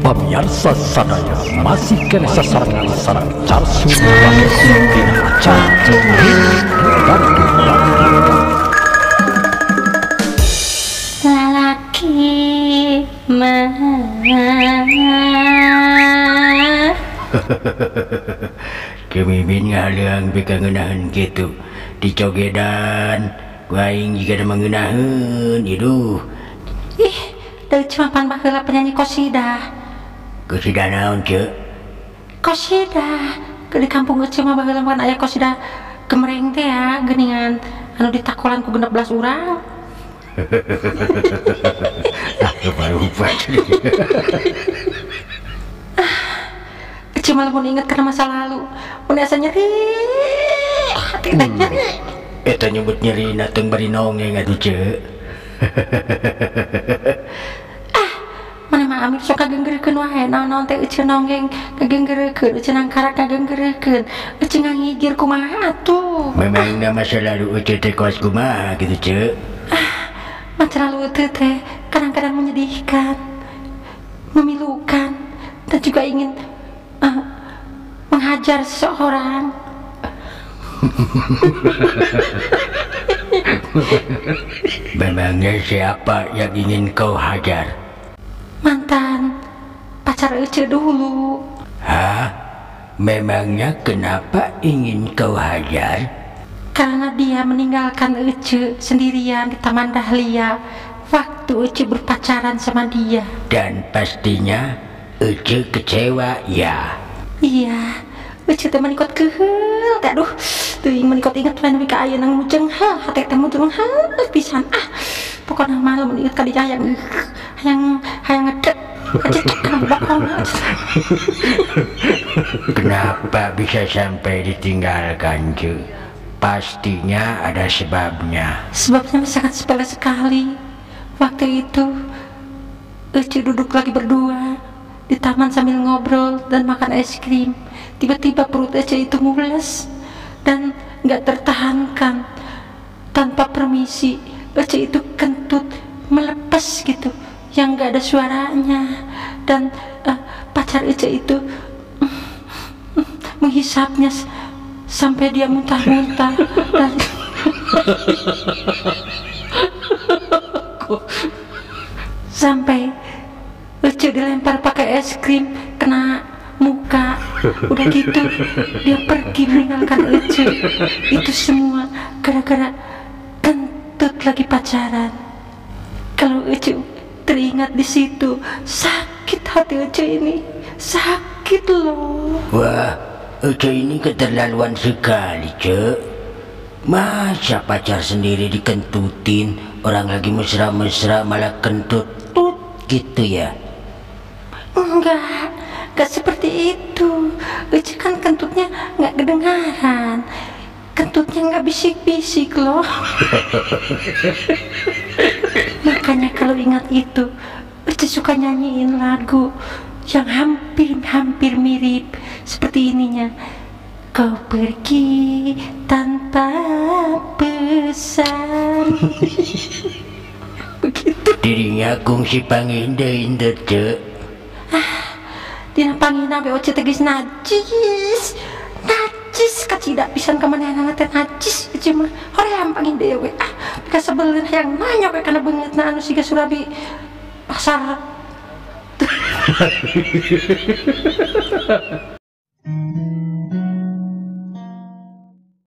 Pemirsa sadaya masih kena sasaran sarang carsu dina acara dan lalaki mah kemimin ngalang beka ngeunaheun kitu dicogedan ku aing jika ada mengenaheun iduh ih deui cuma pan baheula penyanyi kosida kusida naon ceuk kosida ke di kampung eueuh mah baheula pan aya kosida gemereng teh ya geuningan anu ditakolan ku 16 urang lupa cuma mun inget karena masa lalu mun asa nyeri hati teh nyeri eta nyebut nyeri na teu bari nongeng atuh ceuk mana mah Amir sok kagenggerekeun wae naon-naon teh eueuh nonggeng kagenggerekeun eueuh nangkarak kagenggerekeun eueuh ngangigir kumaha atuh memangna masa lalu eueuh teh kos kumaha kitu ceuk masa lalu eueuh teh kadang-kadang menyedihkan memilukan dan juga ingin menghajar seseorang. Memangnya siapa yang ingin kau hajar? Mantan pacar Ece dulu. Hah? Memangnya kenapa ingin kau hajar? Karena dia meninggalkan Ece sendirian di Taman Dahlia waktu Ece berpacaran sama dia. Dan pastinya Ece kecewa ya? Iya, Ece teh menikot keheul teh aduh teuing menikot inget we nepi ka ayeuna mujeng hate teh mudeng pisan pokona malu mun inget ka dieu hayang ngedek ngecek kana bokong. Kenapa bisa sampai ditinggalkan cu? Pastinya ada sebabnya. Sebabnya sangat sepele sekali. Waktu itu Ece duduk lagi berdua di taman sambil ngobrol dan makan es krim. Tiba-tiba perut Ece itu mules dan gak tertahankan. Tanpa permisi Ece itu kentut melepas gitu yang gak ada suaranya. Dan pacar Ece itu menghisapnya sampai dia muntah-muntah dan sampai Ece dilempar pakai es krim kena muka. Udah gitu dia pergi meninggalkan Ece. Itu semua gara-gara kentut lagi pacaran. Kalau Ece teringat di situ sakit hati Ece ini, sakit loh. Wah, Ece ini keterlaluan sekali cek. Masa pacar sendiri dikentutin, orang lagi mesra-mesra malah kentut tut gitu ya? Enggak seperti itu. Ece kan kentutnya enggak kedengaran. Kentutnya enggak bisik-bisik loh. Makanya kalau ingat itu, Ece suka nyanyiin lagu yang hampir mirip seperti ininya. Kau pergi tanpa pesan. Begitu. Dirinya kungsi panginde-inde cek. Dina panggina be Oce tegis najis kacidak pisan kamanehna teh najis Ece mah hoream panginde we pika sebelin hayang nanya we kana beungeutna anu siga Surabi pasar